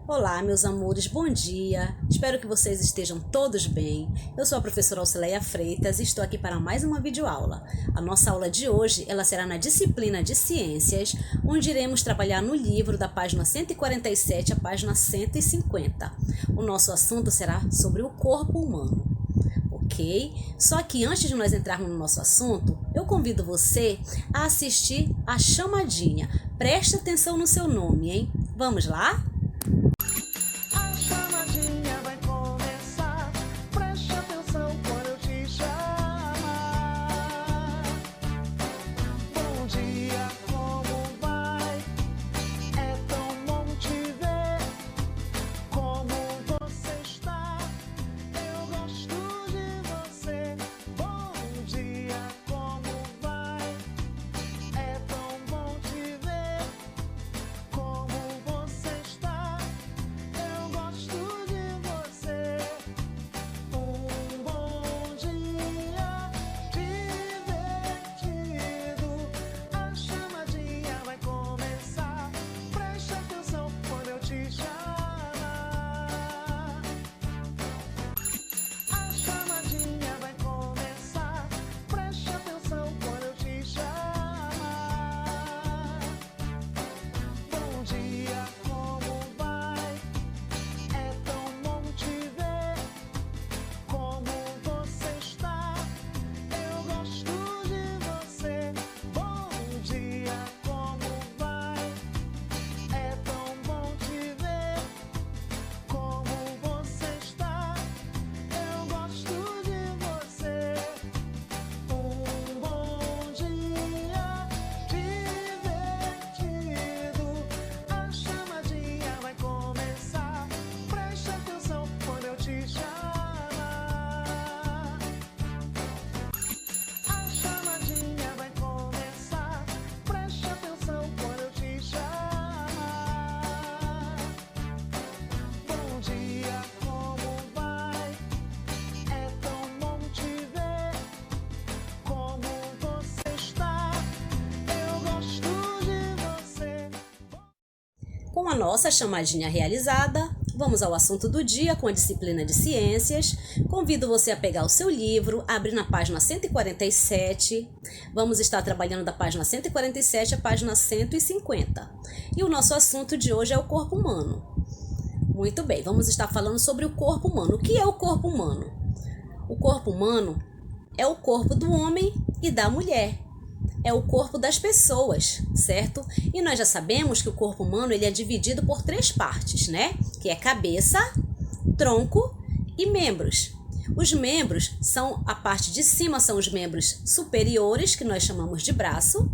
Olá, meus amores, bom dia. Espero que vocês estejam todos bem. Eu sou a professora Auxileia Freitas e estou aqui para mais uma videoaula. A nossa aula de hoje, ela será na disciplina de Ciências, onde iremos trabalhar no livro da página 147 à página 150. O nosso assunto será sobre o corpo humano. Ok? Só que antes de nós entrarmos no nosso assunto, eu convido você a assistir a chamadinha. Preste atenção no seu nome, hein? Vamos lá? Com a nossa chamadinha realizada, vamos ao assunto do dia com a disciplina de Ciências. Convido você a pegar o seu livro, abrir na página 147. Vamos estar trabalhando da página 147 à página 150. E o nosso assunto de hoje é o corpo humano. Muito bem, vamos estar falando sobre o corpo humano. O que é o corpo humano? O corpo humano é o corpo do homem e da mulher. É o corpo das pessoas, certo? E nós já sabemos que o corpo humano ele é dividido por 3 partes, né? Que é cabeça, tronco e membros. Os membros são a parte de cima, são os membros superiores, que nós chamamos de braço,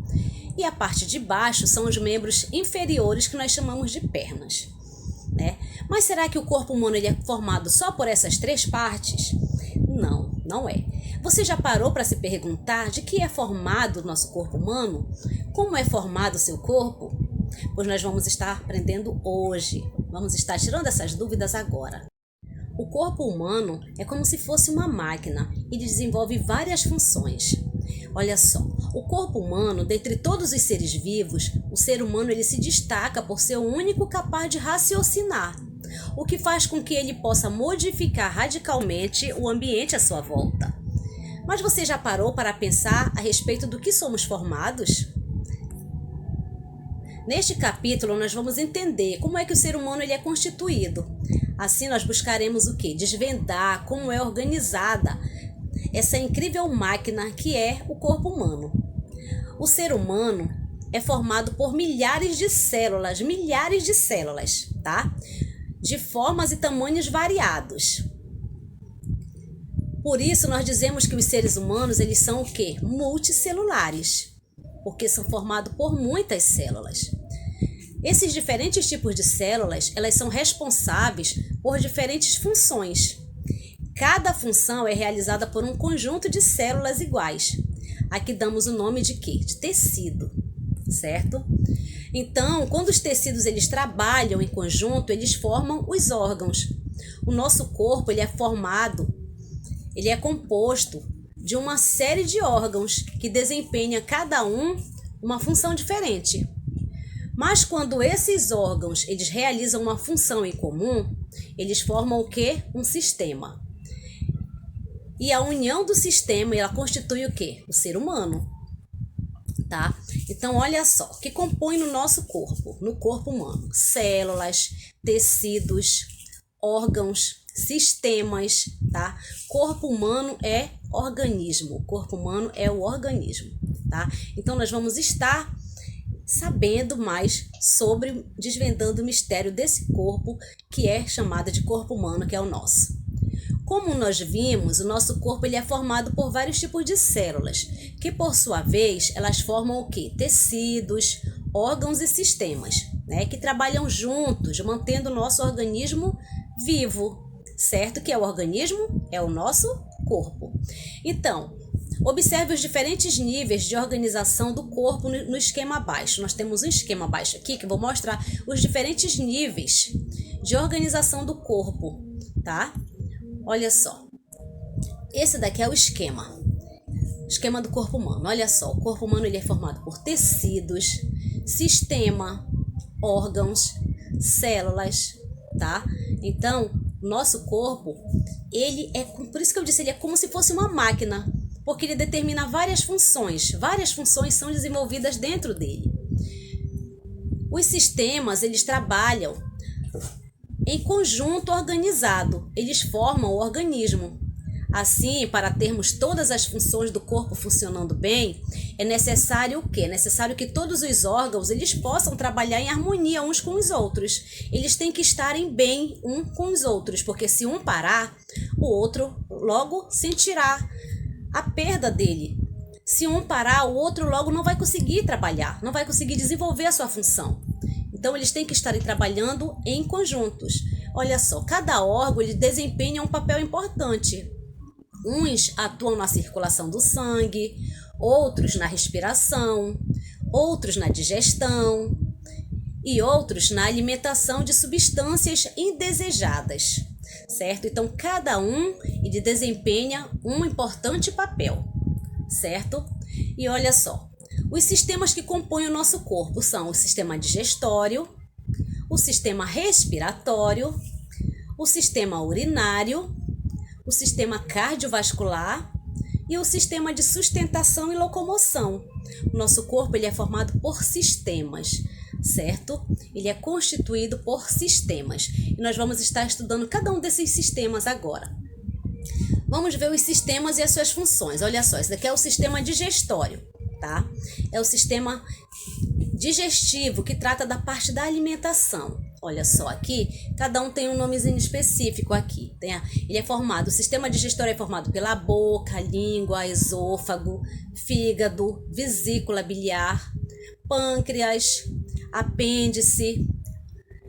e a parte de baixo são os membros inferiores, que nós chamamos de pernas, né? Mas será que o corpo humano ele é formado só por essas 3 partes? Não, não é. Você já parou para se perguntar de que é formado o nosso corpo humano? Como é formado o seu corpo? Pois nós vamos estar aprendendo hoje. Vamos estar tirando essas dúvidas agora. O corpo humano é como se fosse uma máquina. Ele desenvolve várias funções. Olha só, o corpo humano, dentre todos os seres vivos, o ser humano ele se destaca por ser o único capaz de raciocinar, o que faz com que ele possa modificar radicalmente o ambiente à sua volta. Mas você já parou para pensar a respeito do que somos formados? Neste capítulo nós vamos entender como é que o ser humano ele é constituído. Assim nós buscaremos o quê? Desvendar como é organizada essa incrível máquina que é o corpo humano. O ser humano é formado por milhares de células, tá? De formas e tamanhos variados. Por isso, nós dizemos que os seres humanos, eles são o quê? Multicelulares, porque são formados por muitas células. Esses diferentes tipos de células, elas são responsáveis por diferentes funções. Cada função é realizada por um conjunto de células iguais. Aqui damos o nome de quê? De tecido, certo? Então, quando os tecidos eles trabalham em conjunto, eles formam os órgãos. O nosso corpo ele é composto de uma série de órgãos que desempenha cada um uma função diferente. Mas quando esses órgãos eles realizam uma função em comum, eles formam o quê? Um sistema. E a união do sistema, ela constitui o quê? O ser humano, tá? Então, olha só, o que compõe no nosso corpo, no corpo humano? Células, tecidos, órgãos, sistemas, tá? Corpo humano é organismo, o corpo humano é o organismo, tá? Então, nós vamos estar sabendo mais sobre, desvendando o mistério desse corpo que é chamado de corpo humano, que é o nosso. Como nós vimos, o nosso corpo ele é formado por vários tipos de células, que por sua vez, elas formam o quê? Tecidos, órgãos e sistemas, né? Que trabalham juntos, mantendo o nosso organismo vivo, certo? Que é o organismo? É o nosso corpo. Então, observe os diferentes níveis de organização do corpo no esquema abaixo. Nós temos um esquema abaixo aqui que eu vou mostrar os diferentes níveis de organização do corpo, tá? Olha só, esse daqui é o esquema do corpo humano. Olha só, o corpo humano ele é formado por tecidos, sistema, órgãos, células, tá? Então, nosso corpo, ele é, por isso que eu disse, ele é como se fosse uma máquina, porque ele determina várias funções são desenvolvidas dentro dele. Os sistemas, eles trabalham em conjunto organizado, eles formam o organismo. Assim, para termos todas as funções do corpo funcionando bem, é necessário o quê? É necessário que todos os órgãos eles possam trabalhar em harmonia uns com os outros. Eles têm que estarem bem uns com os outros, porque se um parar, o outro logo sentirá a perda dele. Se um parar, o outro logo não vai conseguir trabalhar, não vai conseguir desenvolver a sua função. Então, eles têm que estarem trabalhando em conjuntos. Olha só, cada órgão ele desempenha um papel importante. Uns atuam na circulação do sangue, outros na respiração, outros na digestão e outros na alimentação de substâncias indesejadas, certo? Então, cada um ele desempenha um importante papel, certo? E olha só, os sistemas que compõem o nosso corpo são o sistema digestório, o sistema respiratório, o sistema urinário, o sistema cardiovascular e o sistema de sustentação e locomoção. O nosso corpo ele é formado por sistemas, certo? Ele é constituído por sistemas. E nós vamos estar estudando cada um desses sistemas agora. Vamos ver os sistemas e as suas funções. Olha só, esse daqui é o sistema digestório, tá? É o sistema digestivo que trata da parte da alimentação. Olha só, aqui, cada um tem um nomezinho específico aqui. Ele é formado, o sistema digestório é formado pela boca, língua, esôfago, fígado, vesícula biliar, pâncreas, apêndice,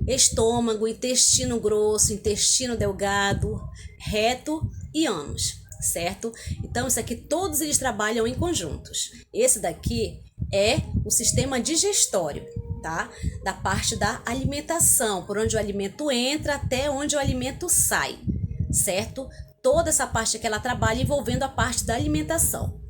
estômago, intestino grosso, intestino delgado, reto e ânus, certo? Então, isso aqui, todos eles trabalham em conjuntos. Esse daqui é o sistema digestório, tá? Da parte da alimentação, por onde o alimento entra até onde o alimento sai, certo? Toda essa parte que ela trabalha envolvendo a parte da alimentação.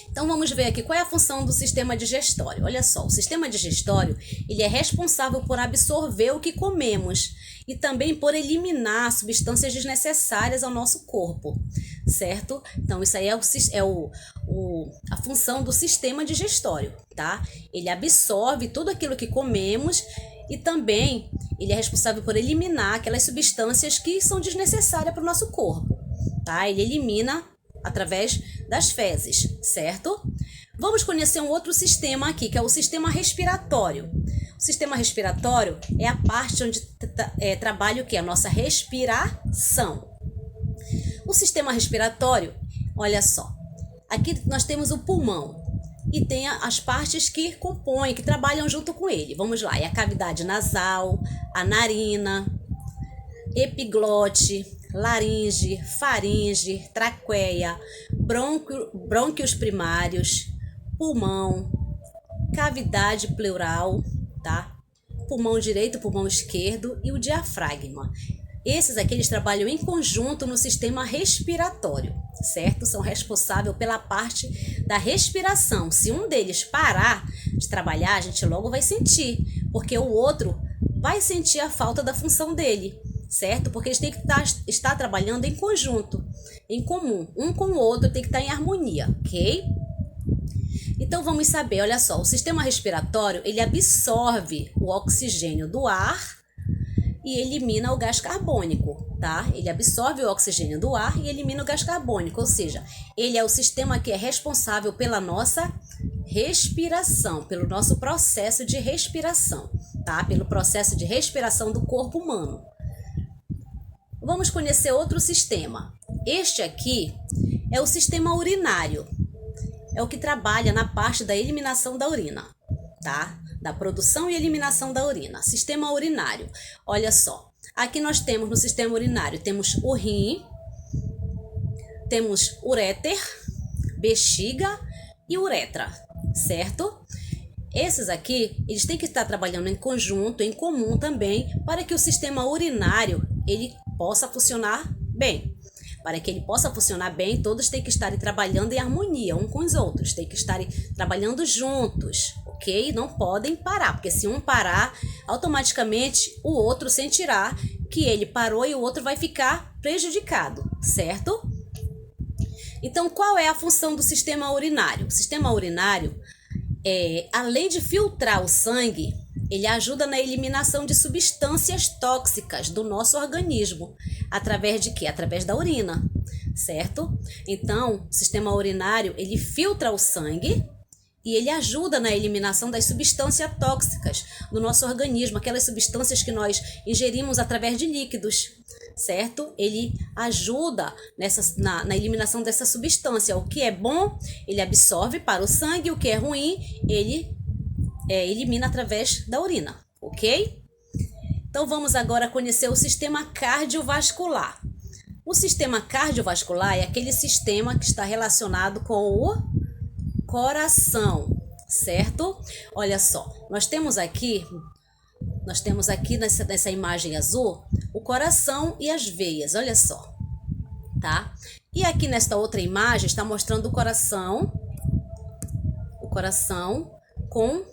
Então, vamos ver aqui qual é a função do sistema digestório. Olha só, o sistema digestório ele é responsável por absorver o que comemos e também por eliminar substâncias desnecessárias ao nosso corpo, certo? Então, isso aí é a função do sistema digestório, tá? Ele absorve tudo aquilo que comemos e também ele é responsável por eliminar aquelas substâncias que são desnecessárias para o nosso corpo, tá? Ele elimina através das fezes, certo? Vamos conhecer um outro sistema aqui, que é o sistema respiratório. O sistema respiratório é a parte onde trabalha o que? A nossa respiração. O sistema respiratório, olha só, aqui nós temos o pulmão e tem as partes que compõem, que trabalham junto com ele. Vamos lá, é a cavidade nasal, a narina, epiglote, laringe, faringe, traqueia, brônquios primários, pulmão, cavidade pleural, tá? Pulmão direito, pulmão esquerdo e o diafragma. Esses aqui eles trabalham em conjunto no sistema respiratório, certo? São responsáveis pela parte da respiração. Se um deles parar, de trabalhar, a gente logo vai sentir, porque o outro vai sentir a falta da função dele, certo? Porque eles têm que estar trabalhando em conjunto, em comum, um com o outro, tem que estar em harmonia, ok? Então vamos saber, olha só, o sistema respiratório, ele absorve o oxigênio do ar e elimina o gás carbônico, tá? Ele absorve o oxigênio do ar e elimina o gás carbônico, ou seja, ele é o sistema que é responsável pela nossa respiração, pelo nosso processo de respiração, tá? Pelo processo de respiração do corpo humano. Vamos conhecer outro sistema. Este aqui é o sistema urinário. É o que trabalha na parte da eliminação da urina, tá? Da produção e eliminação da urina. Sistema urinário. Olha só. Aqui nós temos no sistema urinário, temos o rim, temos uréter, bexiga e uretra, certo? Esses aqui, eles têm que estar trabalhando em conjunto, em comum também, para que o sistema urinário ele possa funcionar bem. Para que ele possa funcionar bem, todos têm que estar trabalhando em harmonia um com os outros, têm que estar trabalhando juntos, ok? Não podem parar, porque se um parar, automaticamente o outro sentirá que ele parou e o outro vai ficar prejudicado, certo? Então, qual é a função do sistema urinário? O sistema urinário, além de filtrar o sangue, ele ajuda na eliminação de substâncias tóxicas do nosso organismo. Através de quê? Através da urina, certo? Então, o sistema urinário, ele filtra o sangue e ele ajuda na eliminação das substâncias tóxicas do nosso organismo, aquelas substâncias que nós ingerimos através de líquidos, certo? Ele ajuda na eliminação dessa substância. O que é bom, ele absorve para o sangue, o que é ruim, ele elimina através da urina, ok? Então vamos agora conhecer o sistema cardiovascular. O sistema cardiovascular é aquele sistema que está relacionado com o coração, certo? Olha só, nós temos aqui nessa imagem azul o coração e as veias, olha só, tá? E aqui nesta outra imagem está mostrando o coração com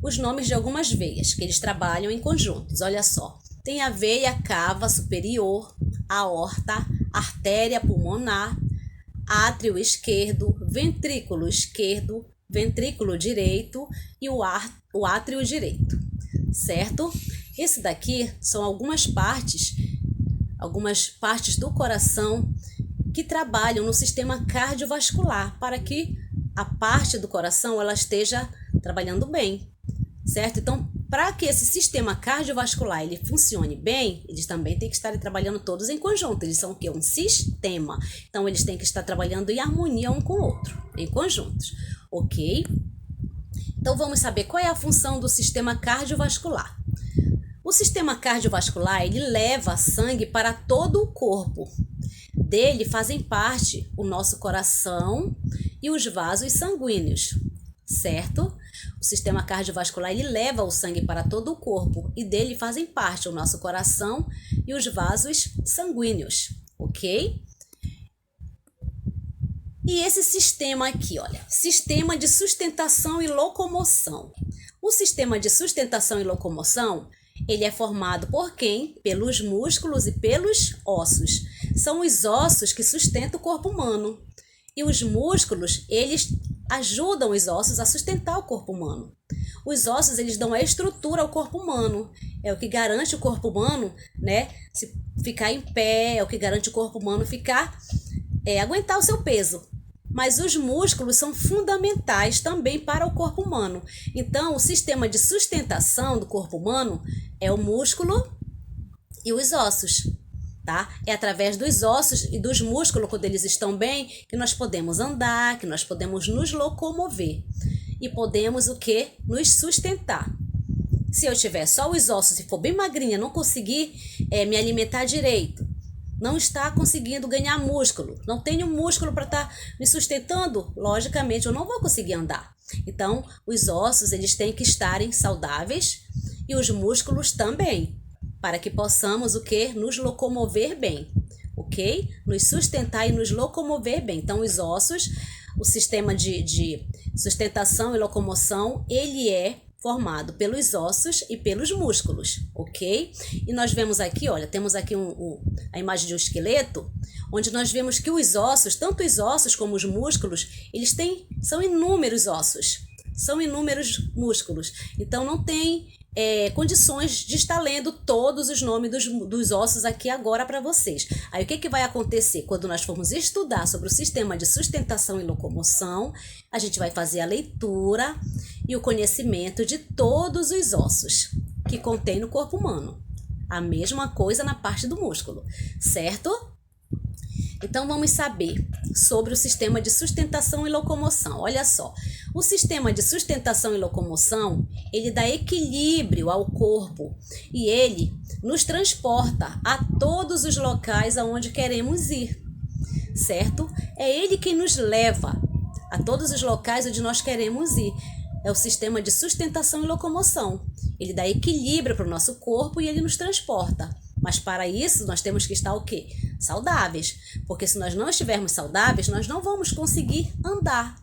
os nomes de algumas veias, que eles trabalham em conjuntos. Olha só, tem a veia cava superior, aorta, artéria pulmonar, átrio esquerdo, ventrículo direito e o átrio direito, certo? Esse daqui são algumas partes do coração que trabalham no sistema cardiovascular, para que a parte do coração ela esteja trabalhando bem, certo? Então, para que esse sistema cardiovascular ele funcione bem, eles também têm que estar trabalhando todos em conjunto. Eles são o quê? Um sistema. Então, eles têm que estar trabalhando em harmonia um com o outro, em conjuntos, ok? Então, vamos saber qual é a função do sistema cardiovascular. O sistema cardiovascular, ele leva sangue para todo o corpo. Dele fazem parte o nosso coração e os vasos sanguíneos, certo? O sistema cardiovascular, ele leva o sangue para todo o corpo e dele fazem parte o nosso coração e os vasos sanguíneos, ok? E esse sistema aqui, olha, sistema de sustentação e locomoção. O sistema de sustentação e locomoção, ele é formado por quem? Pelos músculos e pelos ossos. São os ossos que sustentam o corpo humano. E os músculos, eles ajudam os ossos a sustentar o corpo humano. Os ossos, eles dão a estrutura ao corpo humano. É o que garante o corpo humano, né, se ficar em pé, é o que garante o corpo humano aguentar o seu peso. Mas os músculos são fundamentais também para o corpo humano. Então, o sistema de sustentação do corpo humano é o músculo e os ossos, tá? É através dos ossos e dos músculos, quando eles estão bem, que nós podemos andar, que nós podemos nos locomover. E podemos o quê? Nos sustentar. Se eu tiver só os ossos e for bem magrinha, não conseguir me alimentar direito, não está conseguindo ganhar músculo, não tenho músculo para estar me sustentando, logicamente eu não vou conseguir andar. Então, os ossos, eles têm que estarem saudáveis e os músculos também, para que possamos o quê? Nos locomover bem, ok? Nos sustentar e nos locomover bem. Então, os o sistema de sustentação e locomoção, ele é formado pelos ossos e pelos músculos, ok? E nós vemos aqui, olha, temos aqui a imagem de um esqueleto, onde nós vemos que os ossos, tanto os ossos como os músculos, são inúmeros ossos, são inúmeros músculos. Então não tem condições de estar lendo todos os nomes dos ossos aqui agora para vocês. Aí o que vai acontecer? Quando nós formos estudar sobre o sistema de sustentação e locomoção, a gente vai fazer a leitura e o conhecimento de todos os ossos que contém no corpo humano. A mesma coisa na parte do músculo, certo? Então vamos saber sobre o sistema de sustentação e locomoção. Olha só, o sistema de sustentação e locomoção, ele dá equilíbrio ao corpo e ele nos transporta a todos os locais aonde queremos ir, certo? É ele quem nos leva a todos os locais onde nós queremos ir. É o sistema de sustentação e locomoção. Ele dá equilíbrio para o nosso corpo e ele nos transporta. Mas para isso nós temos que estar o quê? Saudáveis. Porque se nós não estivermos saudáveis, nós não vamos conseguir andar,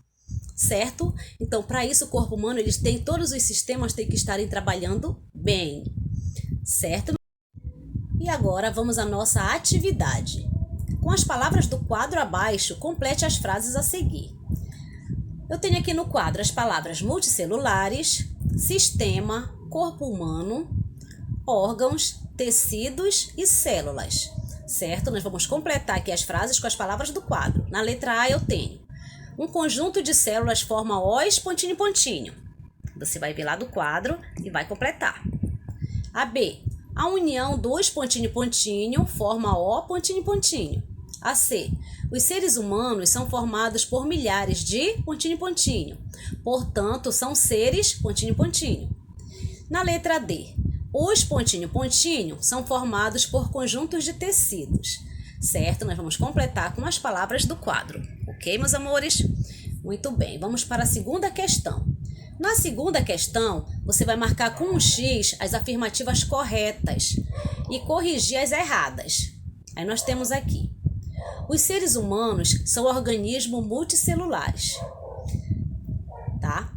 certo? Então, para isso o corpo humano, todos os sistemas têm que estarem trabalhando bem, certo? E agora vamos à nossa atividade. Com as palavras do quadro abaixo, complete as frases a seguir. Eu tenho aqui no quadro as palavras multicelulares, sistema, corpo humano, órgãos, tecidos e células, certo? Nós vamos completar aqui as frases com as palavras do quadro. Na letra A eu tenho: um conjunto de células forma os pontinho pontinho. Você vai ver lá do quadro e vai completar. A B, a união dos pontinho pontinho forma o pontinho pontinho. A C, os seres humanos são formados por milhares de pontinho pontinho. Portanto, são seres pontinho pontinho. Na letra D, os pontinho pontinho são formados por conjuntos de tecidos, certo? Nós vamos completar com as palavras do quadro, ok, meus amores? Muito bem, vamos para a segunda questão. Na segunda questão, você vai marcar com um X as afirmativas corretas e corrigir as erradas. Aí nós temos aqui: os seres humanos são organismos multicelulares.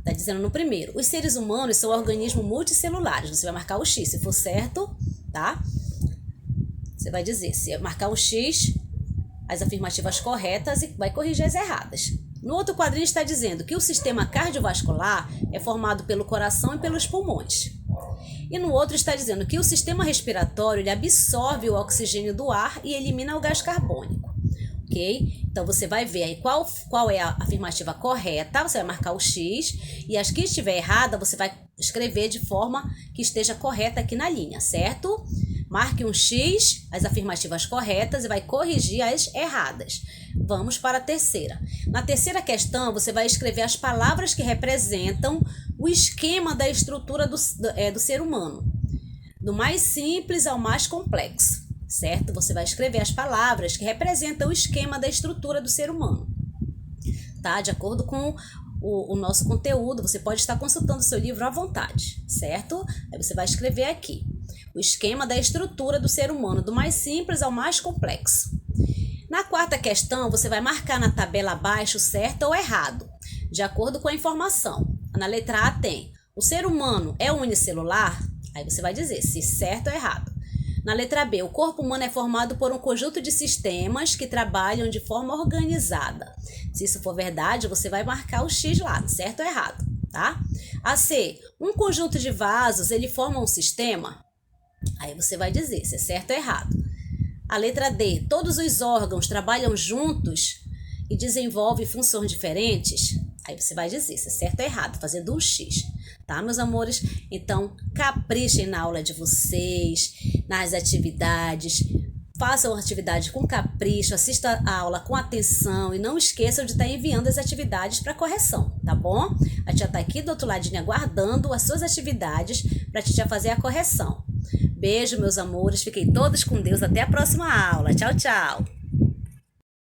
Tá dizendo no primeiro: os seres humanos são organismos multicelulares. Você vai marcar o X, se for certo, tá? Você vai dizer, se marcar o X, as afirmativas corretas e vai corrigir as erradas. No outro quadrinho está dizendo que o sistema cardiovascular é formado pelo coração e pelos pulmões. E no outro está dizendo que o sistema respiratório ele absorve o oxigênio do ar e elimina o gás carbônico. Ok? Então você vai ver aí qual é a afirmativa correta, você vai marcar o X, e as que estiver errada você vai escrever de forma que esteja correta aqui na linha, certo? Marque um X, as afirmativas corretas, e vai corrigir as erradas. Vamos para a terceira. Na terceira questão, você vai escrever as palavras que representam o esquema da estrutura do ser humano, do mais simples ao mais complexo, certo? Você vai escrever as palavras que representam o esquema da estrutura do ser humano, tá? De acordo com o nosso conteúdo, você pode estar consultando o seu livro à vontade, certo? Aí você vai escrever aqui o esquema da estrutura do ser humano, do mais simples ao mais complexo. Na quarta questão, você vai marcar na tabela abaixo certo ou errado, de acordo com a informação. Na letra A tem: o ser humano é unicelular? Aí você vai dizer se certo ou errado. Na letra B, o corpo humano é formado por um conjunto de sistemas que trabalham de forma organizada. Se isso for verdade, você vai marcar o X lá, certo ou errado, tá? A C, um conjunto de vasos, ele forma um sistema? Aí você vai dizer se é certo ou errado. A letra D, todos os órgãos trabalham juntos e desenvolvem funções diferentes? Aí você vai dizer se é certo ou errado, fazendo um X. Tá, meus amores? Então, caprichem na aula de vocês, nas atividades. Façam a atividade com capricho, assista a aula com atenção e não esqueçam de estar enviando as atividades para correção, tá bom? A tia tá aqui do outro ladinho aguardando as suas atividades para a tia fazer a correção. Beijo, meus amores. Fiquem todos com Deus. Até a próxima aula. Tchau, tchau.